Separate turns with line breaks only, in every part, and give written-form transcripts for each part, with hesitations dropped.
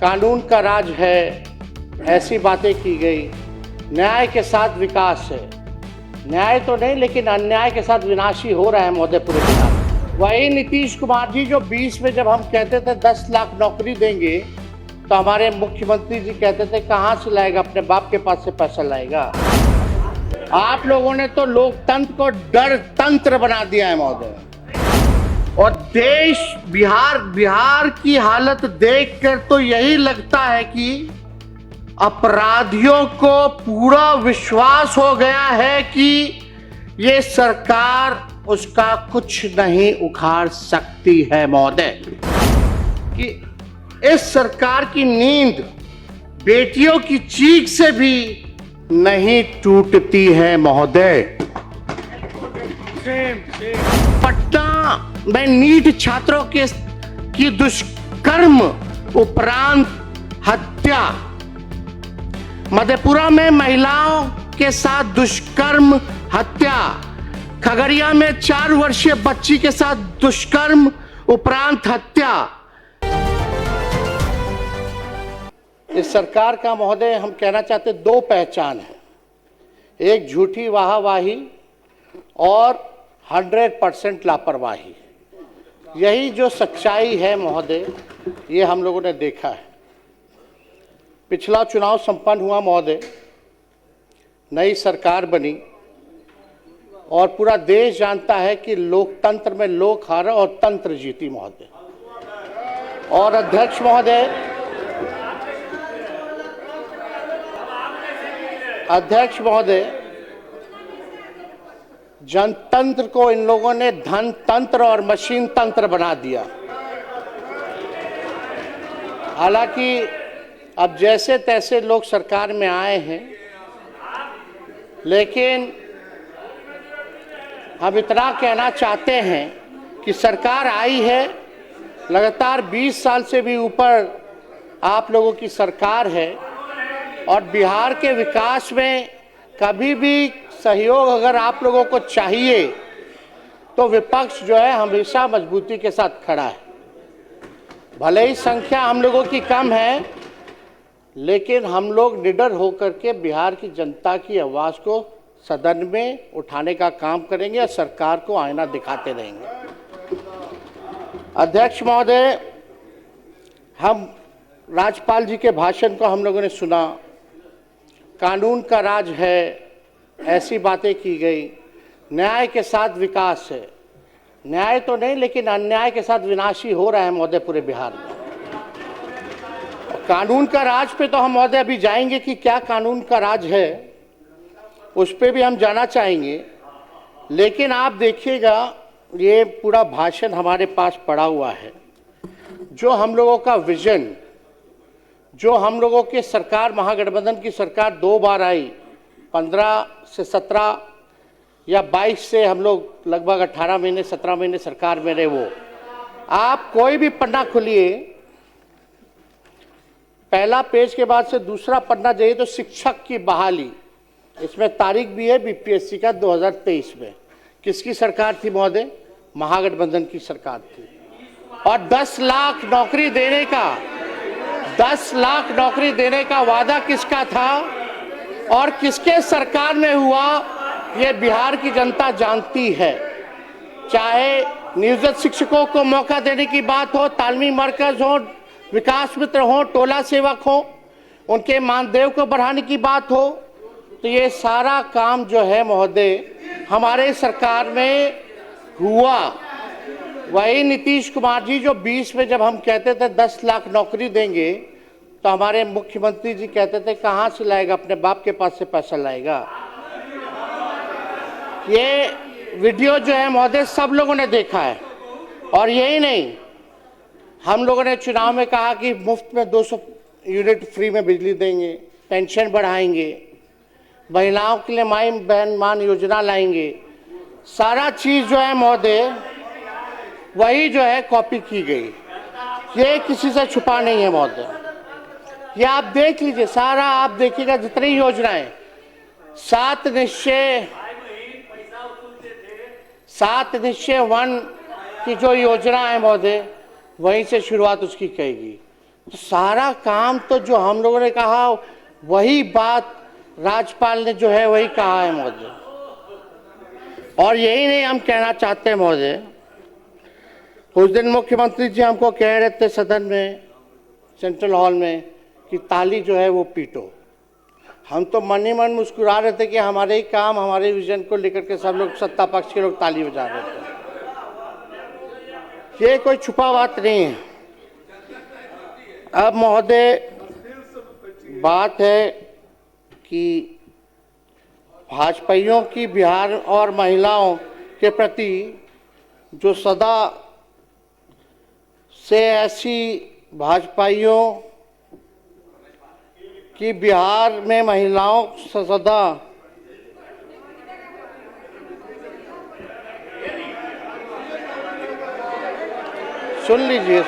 कानून का राज है, ऐसी बातें की गई। न्याय के साथ विकास है, न्याय तो नहीं लेकिन अन्याय के साथ विनाश ही हो रहा है महोदय पूरे बिहार में। वही नीतीश कुमार जी जो 20 में जब हम कहते थे 10 लाख नौकरी देंगे तो हमारे मुख्यमंत्री जी कहते थे कहाँ से लाएगा, अपने बाप के पास से पैसा लाएगा। आप लोगों ने तो लोकतंत्र को डर तंत्र बना दिया है महोदय। और देश बिहार की हालत देखकर तो यही लगता है कि अपराधियों को पूरा विश्वास हो गया है कि ये सरकार उसका कुछ नहीं उखाड़ सकती है महोदय, कि इस सरकार की नींद बेटियों की चीख से भी नहीं टूटती है महोदय। पटना में नीट छात्रों की दुष्कर्म उपरांत हत्या, मधेपुरा में महिलाओं के साथ दुष्कर्म हत्या, खगड़िया में 4 वर्षीय बच्ची के साथ दुष्कर्म उपरांत हत्या। इस सरकार का महोदय हम कहना चाहते 2 पहचान है, एक झूठी वाहवाही और 100% लापरवाही। यही जो सच्चाई है महोदय, ये हम लोगों ने देखा है। पिछला चुनाव संपन्न हुआ महोदय, नई सरकार बनी और पूरा देश जानता है कि लोकतंत्र में लोक हारा और तंत्र जीती महोदय। और अध्यक्ष महोदय, जनतंत्र को इन लोगों ने धन तंत्र और मशीन तंत्र बना दिया। हालांकि अब जैसे तैसे लोग सरकार में आए हैं, लेकिन हम इतना कहना चाहते हैं कि सरकार आई है, लगातार 20 साल से भी ऊपर आप लोगों की सरकार है और बिहार के विकास में कभी भी सहयोग अगर आप लोगों को चाहिए तो विपक्ष जो है हमेशा मजबूती के साथ खड़ा है। भले ही संख्या हम लोगों की कम है, लेकिन हम लोग निडर होकर के बिहार की जनता की आवाज़ को सदन में उठाने का काम करेंगे और सरकार को आईना दिखाते रहेंगे। अध्यक्ष महोदय, हम राज्यपाल जी के भाषण को हम लोगों ने सुना। कानून का राज है, ऐसी बातें की गई। न्याय के साथ विकास है, न्याय तो नहीं लेकिन अन्याय के साथ विनाश ही हो रहा है महोदय पूरे बिहार में। कानून का राज पे तो हम महोदय अभी जाएंगे कि क्या कानून का राज है, उस पे भी हम जाना चाहेंगे। लेकिन आप देखिएगा, ये पूरा भाषण हमारे पास पड़ा हुआ है। जो हम लोगों का विजन, जो हम लोगों के सरकार, महागठबंधन की सरकार 2 बार आई, 15 से 17 या 22 से हम लोग लगभग 18 महीने 17 महीने सरकार में रहे। वो आप कोई भी पन्ना खोलिए, पहला पेज के बाद से दूसरा पन्ना जाइए तो शिक्षक की बहाली, इसमें तारीख भी है बीपीएससी का 2023 में। किसकी सरकार थी महोदय? महागठबंधन की सरकार थी। और 10 लाख नौकरी देने का वादा किसका था और किसके सरकार में हुआ, ये बिहार की जनता जानती है। चाहे नियोजित शिक्षकों को मौका देने की बात हो, तालीमी मरकज हो, विकास मित्र हो, टोला सेवक हो, उनके मानदेय को बढ़ाने की बात हो, तो ये सारा काम जो है महोदय हमारे सरकार में हुआ। वही नीतीश कुमार जी जो 20 में जब हम कहते थे 10 लाख नौकरी देंगे तो हमारे मुख्यमंत्री जी कहते थे कहाँ से लाएगा, अपने बाप के पास से पैसा लाएगा। ये वीडियो जो है महोदय सब लोगों ने देखा है। और यही नहीं, हम लोगों ने चुनाव में कहा कि मुफ्त में 200 यूनिट फ्री में बिजली देंगे, पेंशन बढ़ाएंगे, महिलाओं के लिए माई बहन मान योजना लाएंगे। सारा चीज़ जो है महोदय वही जो है कॉपी की गई, ये किसी से छुपा नहीं है महोदय। ये आप देख लीजिए, सारा आप देखिएगा जितनी योजनाएं, 7 निश्चय 1 की जो योजना है महोदय, वहीं से शुरुआत उसकी कहेगी। तो सारा काम तो जो हम लोगों ने कहा वही बात राज्यपाल ने जो है वही कहा है महोदय। और यही नहीं हम कहना चाहते हैं महोदय, उस दिन मुख्यमंत्री जी हमको कह रहे थे सदन में, सेंट्रल हॉल में, कि ताली जो है वो पीटो। हम तो मन ही मन मुस्कुरा रहे थे कि हमारे ही काम, हमारे विजन को लेकर के सब लोग, सत्ता पक्ष के लोग ताली बजा रहे थे। ये कोई छुपा बात नहीं है। अब महोदय बात है कि भाजपाइयों की बिहार और महिलाओं के प्रति जो सदा से ऐसी भाजपाइयों की बिहार में महिलाओं सदा सुन लीजिए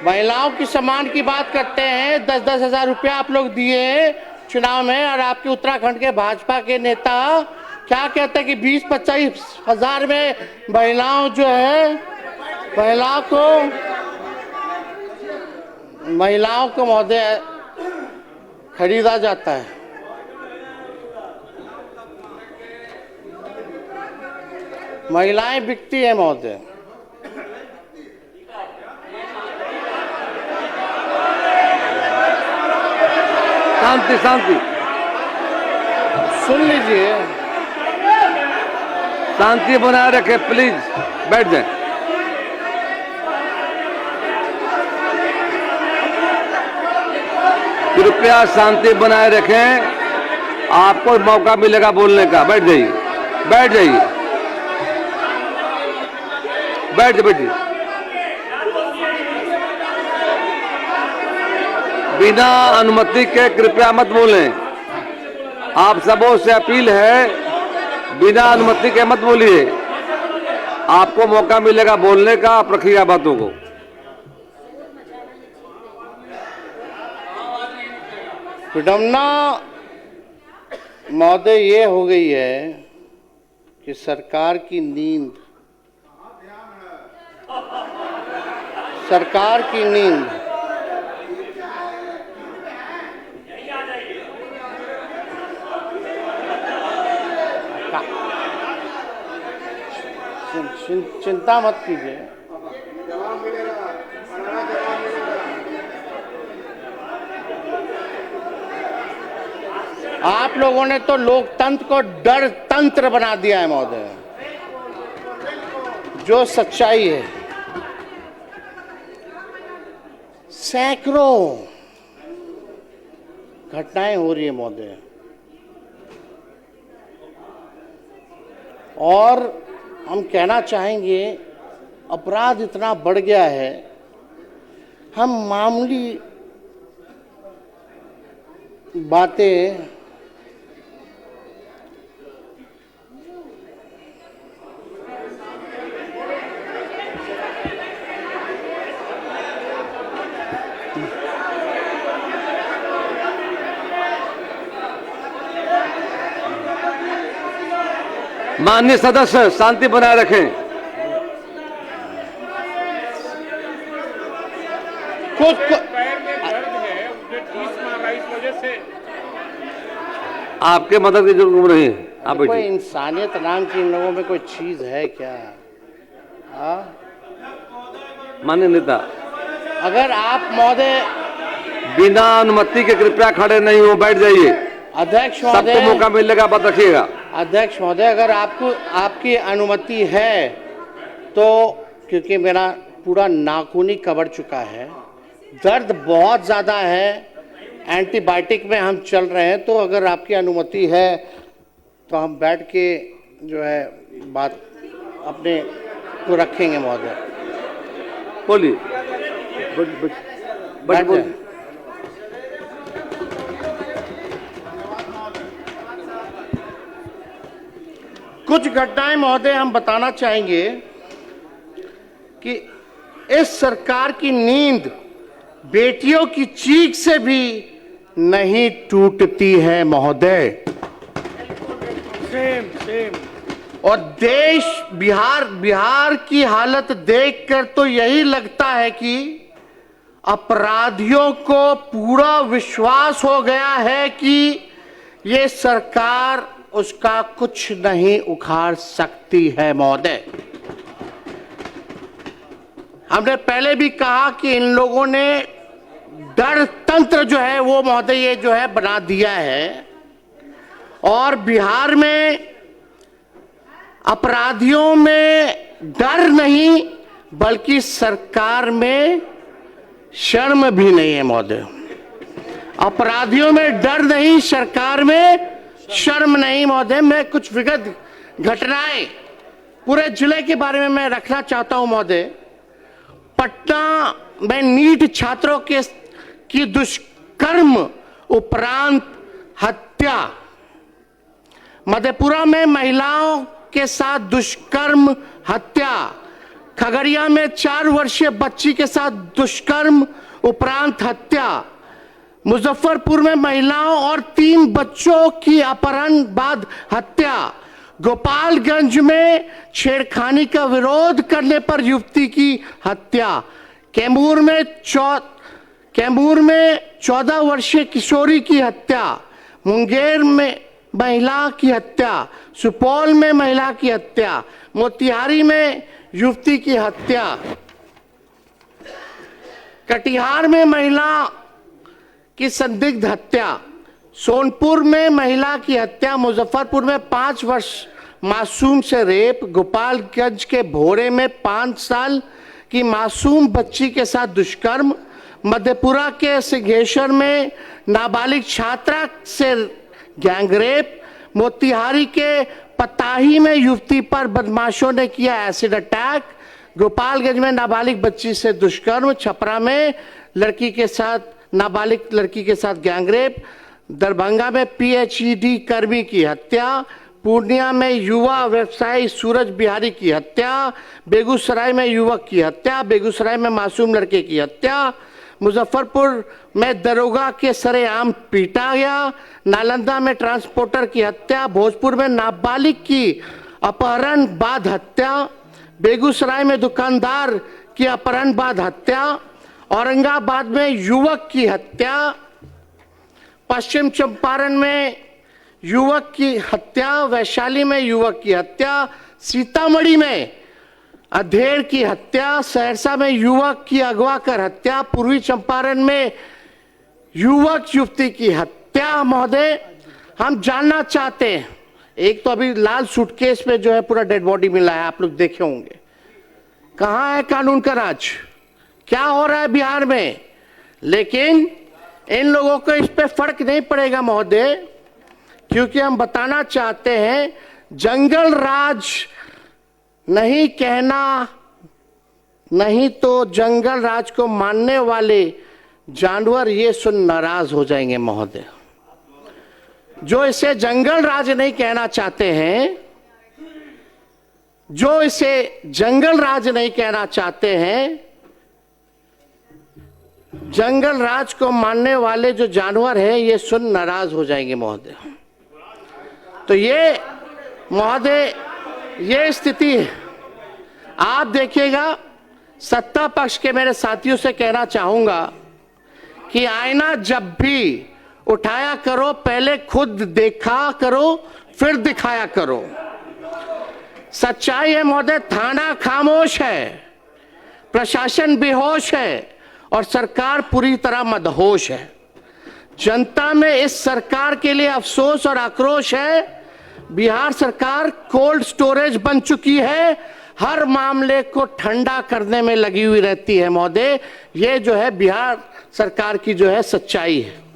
महिलाओं की सम्मान की बात करते हैं। 10-10 हजार रुपया आप लोग दिए हैं चुनाव में, और आपके उत्तराखंड के भाजपा के नेता क्या कहते हैं कि 20-25 हजार में महिलाओं जो है, महिलाओं को महोदय खरीदा जाता है। महिलाएं बिकती है महोदय।
शांति शांति,
सुन लीजिए,
शांति बनाए रखें प्लीज, बैठ जाए। कृपया शांति बनाए रखें, आपको मौका मिलेगा बोलने का। बैठ जाइए, बैठ जाइए, बैठिए। बिना अनुमति के कृपया मत बोलें। आप सबों से अपील है, बिना अनुमति के मत बोलिए। आपको मौका मिलेगा बोलने का, आप रखिएगा बातों को।
विडम्बना महोदय ये हो गई है कि सरकार की नींद चिंता मत कीजिए। आप लोगों ने तो लोकतंत्र को डर तंत्र बना दिया है महोदय। जो सच्चाई है, सैकड़ों घटनाएं हो रही है महोदय, और हम कहना चाहेंगे अपराध इतना बढ़ गया है, हम मामूली बातें
माननीय सदस्य शांति बनाए रखें।
कुछ
आपके मदद की जरूरत नहीं है, आप
कोई इंसानियत नाम की इन लोगों में कोई चीज है क्या?
माननीय नेता,
अगर आप महोदय
बिना अनुमति के कृपया खड़े नहीं हो, बैठ जाइए।
अध्यक्ष
सबको
महोदय,
मौका मिलेगा, बात रखिएगा।
अध्यक्ष महोदय, अगर आपकी अनुमति है तो, क्योंकि मेरा पूरा नाखून ही कबर चुका है, दर्द बहुत ज़्यादा है, एंटीबायोटिक में हम चल रहे हैं, तो अगर आपकी अनुमति है तो हम बैठ के जो है बात अपने को रखेंगे महोदय।
बोलिए,
बैठ जाए। कुछ घटनाएं महोदय हम बताना चाहेंगे कि इस सरकार की नींद बेटियों की चीख से भी नहीं टूटती है महोदय। और बिहार की हालत देखकर तो यही लगता है कि अपराधियों को पूरा विश्वास हो गया है कि ये सरकार उसका कुछ नहीं उखाड़ सकती है महोदय। हमने पहले भी कहा कि इन लोगों ने डर तंत्र जो है वो महोदय ये जो है बना दिया है, और बिहार में अपराधियों में डर नहीं बल्कि सरकार में शर्म भी नहीं है महोदय। अपराधियों में डर नहीं, सरकार में शर्म नहीं महोदय। मैं कुछ विगत घटनाएं पूरे जिले के बारे में मैं रखना चाहता हूं महोदय। पटना में नीट छात्रों की दुष्कर्म उपरांत हत्या, मधेपुरा में महिलाओं के साथ दुष्कर्म हत्या, खगड़िया में 4 वर्षीय बच्ची के साथ दुष्कर्म उपरांत हत्या, मुजफ्फरपुर में महिलाओं और 3 बच्चों की अपहरण बाद हत्या, गोपालगंज में छेड़खानी का विरोध करने पर युवती की हत्या, कैमूर में 14 वर्षीय किशोरी की हत्या, मुंगेर में महिला की हत्या, सुपौल में महिला की हत्या, मोतिहारी में युवती की हत्या, कटिहार में महिला की संदिग्ध हत्या, सोनपुर में महिला की हत्या, मुजफ्फरपुर में 5 वर्ष मासूम से रेप, गोपालगंज के भोरे में 5 साल की मासूम बच्ची के साथ दुष्कर्म, मधेपुरा के सिंहेश्वर में नाबालिग छात्रा से गैंगरेप, मोतिहारी के पताही में युवती पर बदमाशों ने किया एसिड अटैक, गोपालगंज में नाबालिग बच्ची से दुष्कर्म, छपरा में नाबालिग लड़की के साथ गैंगरेप, दरभंगा में पीएचईडी कर्मी की हत्या, पूर्णिया में युवा व्यवसायी सूरज बिहारी की हत्या, बेगूसराय में युवक की हत्या, बेगूसराय में मासूम लड़के की हत्या, मुजफ्फरपुर में दरोगा के सरेआम पीटा गया, नालंदा में ट्रांसपोर्टर की हत्या, भोजपुर में नाबालिग की अपहरण बाद हत्या, बेगूसराय में दुकानदार की अपहरण बाद हत्या, औरंगाबाद में युवक की हत्या, पश्चिम चंपारण में युवक की हत्या, वैशाली में युवक की हत्या, सीतामढ़ी में अधेड़ की हत्या, सहरसा में युवक की अगवा कर हत्या, पूर्वी चंपारण में युवक युवती की हत्या। महोदय, हम जानना चाहते हैं, एक तो अभी लाल सूटकेस में जो है पूरा डेड बॉडी मिला है, आप लोग देखे होंगे, कहां है कानून का राज, क्या हो रहा है बिहार में? लेकिन इन लोगों को इस पे फर्क नहीं पड़ेगा महोदय, क्योंकि हम बताना चाहते हैं जंगल राज नहीं कहना, नहीं तो जंगल राज को मानने वाले जानवर ये सुन नाराज हो जाएंगे महोदय। जो इसे जंगल राज नहीं कहना चाहते हैं, जो इसे जंगल राज नहीं कहना चाहते हैं, जंगल राज को मानने वाले जो जानवर हैं ये सुन नाराज हो जाएंगे महोदय। तो ये महोदय ये स्थिति है। आप देखिएगा, सत्ता पक्ष के मेरे साथियों से कहना चाहूंगा कि आईना जब भी उठाया करो पहले खुद देखा करो फिर दिखाया करो। सच्चाई है महोदय, थाना खामोश है, प्रशासन बेहोश है और सरकार पूरी तरह मदहोश है। जनता में इस सरकार के लिए अफसोस और आक्रोश है। बिहार सरकार कोल्ड स्टोरेज बन चुकी है, हर मामले को ठंडा करने में लगी हुई रहती है महोदय। ये जो है बिहार सरकार की जो है सच्चाई है।